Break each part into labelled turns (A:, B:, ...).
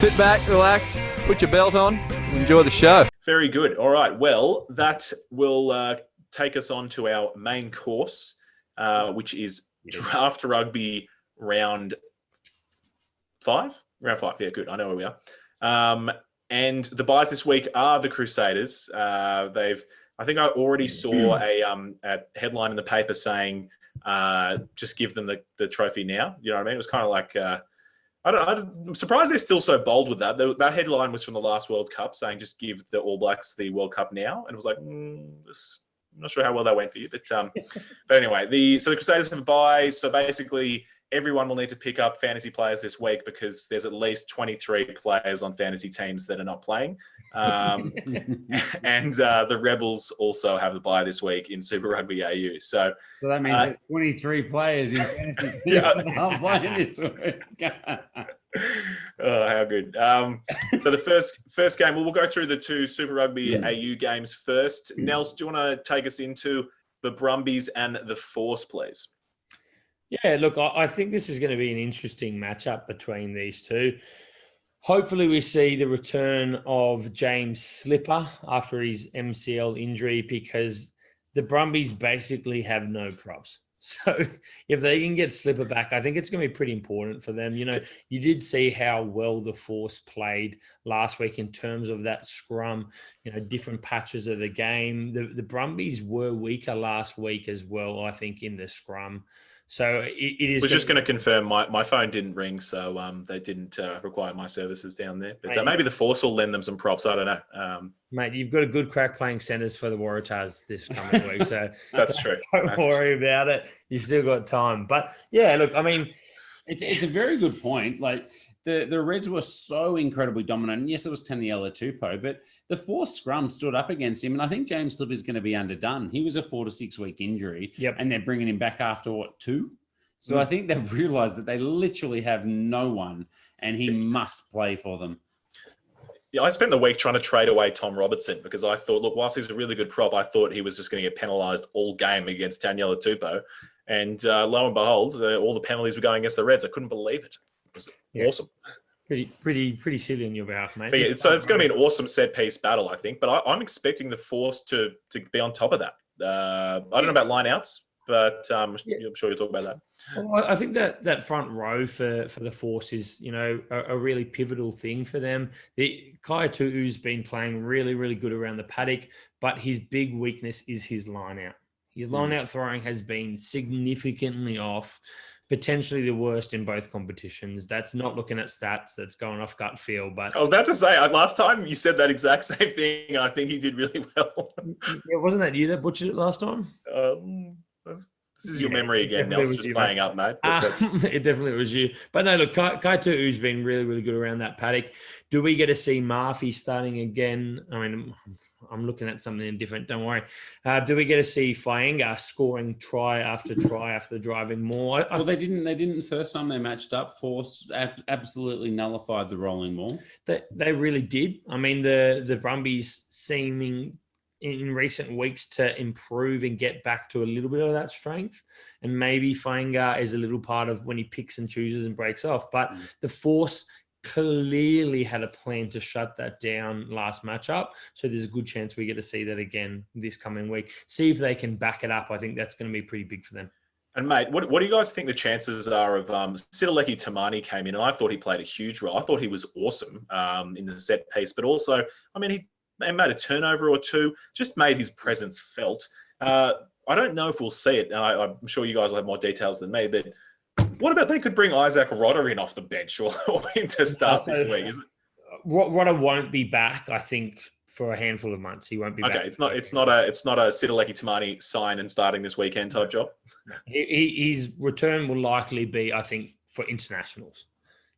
A: Sit back, relax, put your belt on, and enjoy the show.
B: Very good. All right. Well, that will take us on to our main course, which is Draft Rugby round 5. Round 5. Yeah, good. I know where we are. And the buys this week are the Crusaders. I think I already saw a headline in the paper saying, just give them the trophy now. You know what I mean? It was kind of like... I'm surprised they're still so bold with that. That headline was from the last World Cup saying just give the All Blacks the World Cup now. And it was like, I'm not sure how well that went for you. But anyway, the Crusaders have a bye. So basically everyone will need to pick up fantasy players this week because there's at least 23 players on fantasy teams that are not playing. And the Rebels also have a bye this week in Super Rugby AU. So
C: that means there's 23 players in fantasy teams that aren't playing this week.
B: Oh, how good. So the first game, we'll go through the two Super Rugby AU games first. Nels, do you want to take us into the Brumbies and the Force, please?
D: Yeah, look, I think this is going to be an interesting matchup between these two. Hopefully we see the return of James Slipper after his MCL injury because the Brumbies basically have no props. So if they can get Slipper back, I think it's going to be pretty important for them. You know, you did see how well the Force played last week in terms of that scrum, you know, different patches of the game. The Brumbies were weaker last week as well, I think, in the scrum. So it is.
B: We're just going to confirm my phone didn't ring, so they didn't require my services down there. But maybe the Force will lend them some props. I don't know.
D: Mate, you've got a good crack playing centres for the Waratahs this coming week, so
B: that's true.
D: Don't worry about it. You've still got time. But yeah, look, I mean,
C: it's a very good point. Like the Reds were so incredibly dominant. And yes, it was Taniela Tupou, but the Force scrum stood up against him. And I think James Slipper is going to be underdone. He was a 4 to 6 week injury.
D: Yep.
C: And they're bringing him back after, 2? So I think they've realised that they literally have no one and he must play for them.
B: Yeah, I spent the week trying to trade away Tom Robertson because I thought, look, whilst he's a really good prop, I thought he was just going to get penalised all game against Taniela Tupou. And lo and behold, all the penalties were going against the Reds. I couldn't believe it. It was awesome.
D: Pretty silly on your behalf, mate.
B: But yeah, so it's going to be an awesome set-piece battle, I think. But I'm expecting the Force to be on top of that. I don't know about line-outs, but I'm sure you'll talk about that.
D: Well, I think that front row for the Force is, you know, a really pivotal thing for them. Kai Tu'u's been playing really, really good around the paddock, but his big weakness is his line-out. His line-out throwing has been significantly off, potentially the worst in both competitions. That's not looking at stats. That's going off gut feel. But
B: I was about to say, last time you said that exact same thing. I think he did really well.
D: Yeah, wasn't that you that butchered it last time?
B: This is your memory again, Nels, just playing up, mate.
D: It definitely was you. But no, look, Kai Tu'u's been really, really good around that paddock. Do we get to see Murphy starting again? I mean, I'm looking at something different. Don't worry. Do we get to see Faenga scoring try after driving more?
C: Well, they didn't. The first time they matched up. Force absolutely nullified the rolling ball.
D: They really did. I mean, the Brumbies seeming in recent weeks to improve and get back to a little bit of that strength. And maybe Faenga is a little part of when he picks and chooses and breaks off. But the Force clearly had a plan to shut that down last matchup. So there's a good chance we get to see that again this coming week. See if they can back it up. I think that's going to be pretty big for them.
B: And mate, what do you guys think the chances are of Sidaleki Tamani came in and I thought he played a huge role. I thought he was awesome in the set piece, but also, I mean, he made a turnover or two, just made his presence felt. I don't know if we'll see it, and I'm sure you guys will have more details than me, but what about they could bring Isaac Rodder in off the bench or into start this week? Is it?
D: Rodder won't be back, I think, for a handful of months. He won't be back.
B: Okay, it's not a Sidaleki Tamani sign and starting this weekend type job.
D: His return will likely be, I think, for internationals.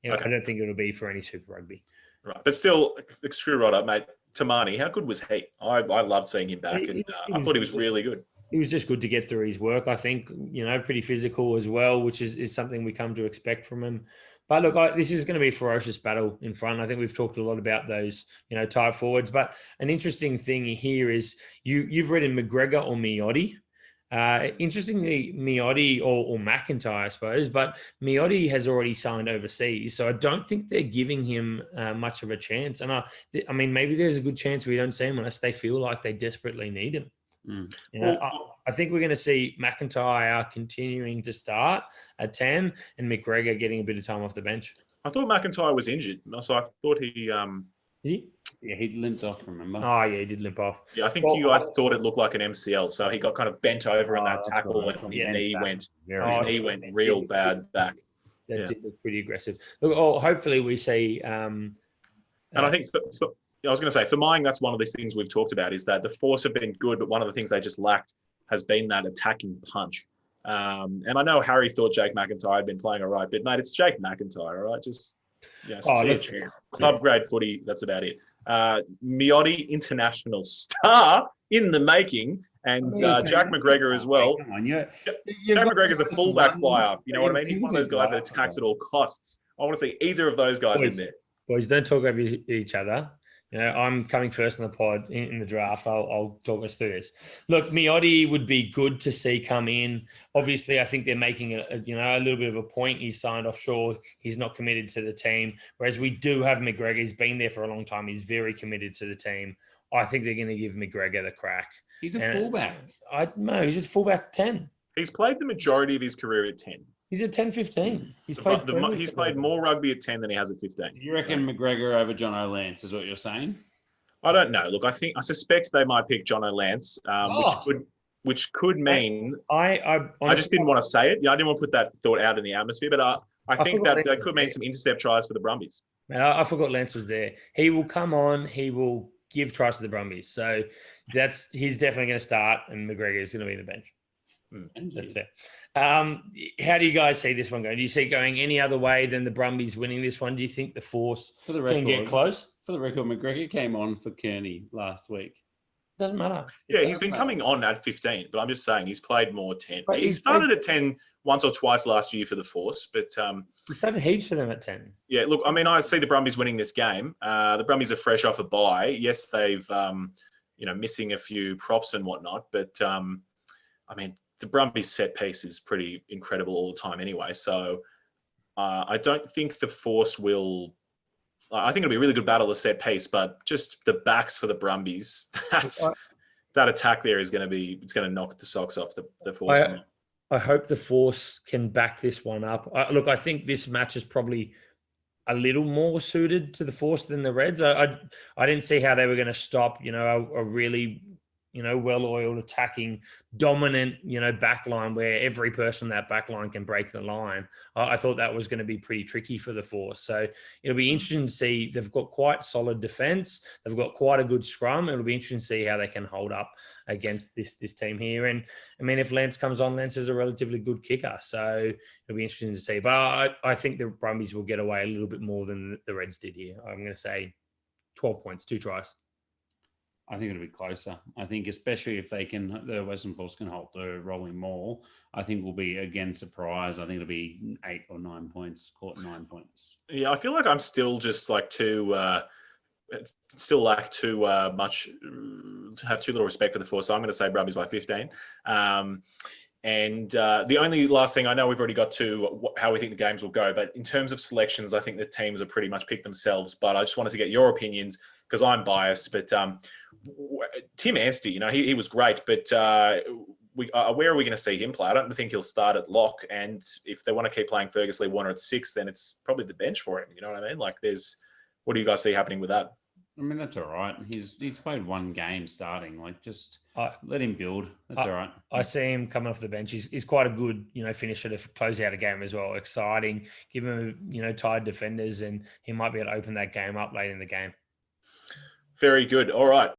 B: Okay.
D: I don't think it'll be for any Super Rugby.
B: Right, but still, screw Rodder, mate. Tamani, how good was he? I loved seeing him back, and I thought he was really good.
D: It was just good to get through his work, I think. You know, pretty physical as well, which is something we come to expect from him. But look, this is going to be a ferocious battle in front. I think we've talked a lot about those, you know, tight forwards. But an interesting thing here is you've read in McGregor or Miotti. Interestingly, Miotti or McIntyre, I suppose, but Miotti has already signed overseas, so I don't think they're giving him much of a chance. And I mean, maybe there's a good chance we don't see him unless they feel like they desperately need him. I think we're going to see McIntyre continuing to start at 10 and McGregor getting a bit of time off the bench.
B: I thought McIntyre was injured, so I thought he.
D: Did he?
C: Yeah, he limped off, remember?
D: Oh, yeah, he did limp off.
B: Yeah, I think you guys thought it looked like an MCL, so he got kind of bent over in that tackle, and his knee went real bad back.
D: That did look pretty aggressive. Look, hopefully we see.
B: And I think I was going to say, for mine, that's one of these things we've talked about is that the Force have been good, but one of the things they just lacked has been that attacking punch. And I know Harry thought Jake McIntyre had been playing all right, but mate, it's Jake McIntyre, all right? Just club grade footy. That's about it. Miotti, international star in the making, and Jack McGregor as well. Jack McGregor's a fullback flyer. You know what I mean? He's one of those guys that attacks at all costs. I want to see either of those guys in there.
D: Boys, don't talk over each other. You know, I'm coming first in the pod in the draft. I'll talk us through this. Look, Miotti would be good to see come in. Obviously, I think they're making a little bit of a point. He's signed offshore. He's not committed to the team. Whereas we do have McGregor. He's been there for a long time. He's very committed to the team. I think they're going to give McGregor the crack.
C: He's a fullback.
D: No, he's a fullback 10.
B: He's played the majority of his career at 10.
D: He's at 10-15. He's
B: played more rugby at 10 than he has at 15.
C: You reckon McGregor over John O'Lance is what you're saying?
B: I don't know. Look, I suspect they might pick John O'Lance, which could mean
D: I
B: just didn't want to say it. Yeah, I didn't want to put that thought out in the atmosphere, but I think that could mean some intercept tries for the Brumbies.
D: Man, I forgot Lance was there. He will come on. He will give tries to the Brumbies. So he's definitely going to start, and McGregor is going to be in the bench. That's fair. How do you guys see this one going? Do you see it going any other way than the Brumbies winning this one? Do you think the Force can get close?
C: For the record, McGregor came on for Kearney last week.
D: Doesn't matter.
B: Yeah, he's been coming on at 15, but I'm just saying he's played more 10. He started at 10 once or twice last year for the Force, but
D: he started heaps for them at 10.
B: Yeah, look, I mean, I see the Brumbies winning this game. The Brumbies are fresh off a bye. Yes, they've missing a few props and whatnot, but I mean, the Brumbies set piece is pretty incredible all the time anyway. So I don't think the Force will. I think it'll be a really good battle of set piece, but just the backs for the Brumbies, that attack there is going to knock the socks off the Force.
D: I hope the Force can back this one up. Look, I think this match is probably a little more suited to the Force than the Reds. I didn't see how they were going to stop, a really, well-oiled, attacking, dominant, backline where every person in that backline can break the line. I thought that was going to be pretty tricky for the Force. So it'll be interesting to see. They've got quite solid defense. They've got quite a good scrum. It'll be interesting to see how they can hold up against this team here. And I mean, if Lance comes on, Lance is a relatively good kicker. So it'll be interesting to see. But I think the Brumbies will get away a little bit more than the Reds did here. I'm going to say 12 points, 2 tries.
C: I think it'll be closer. I think especially if the Western Force can hold the rolling maul, I think we'll be again surprised. I think it'll be 8 or 9 points, caught 9 points.
B: Yeah, I feel like I'm still just like too much to have too little respect for the Force. So I'm going to say Brumbies by 15. And the only last thing, I know we've already got to how we think the games will go, but in terms of selections, I think the teams have pretty much picked themselves. But I just wanted to get your opinions because I'm biased. But Tim Anstey, he was great, but where are we going to see him play? I don't think he'll start at lock. And if they want to keep playing Fergus Lee Warner at 6, then it's probably the bench for him. You know what I mean? Like, what do you guys see happening with that?
C: I mean, that's all right. He's played one game starting. Like, just let him build. That's all right.
D: I see him coming off the bench. He's quite a good, finisher to close out a game as well. Exciting. Give him, tired defenders, and he might be able to open that game up late in the game.
B: Very good. All right.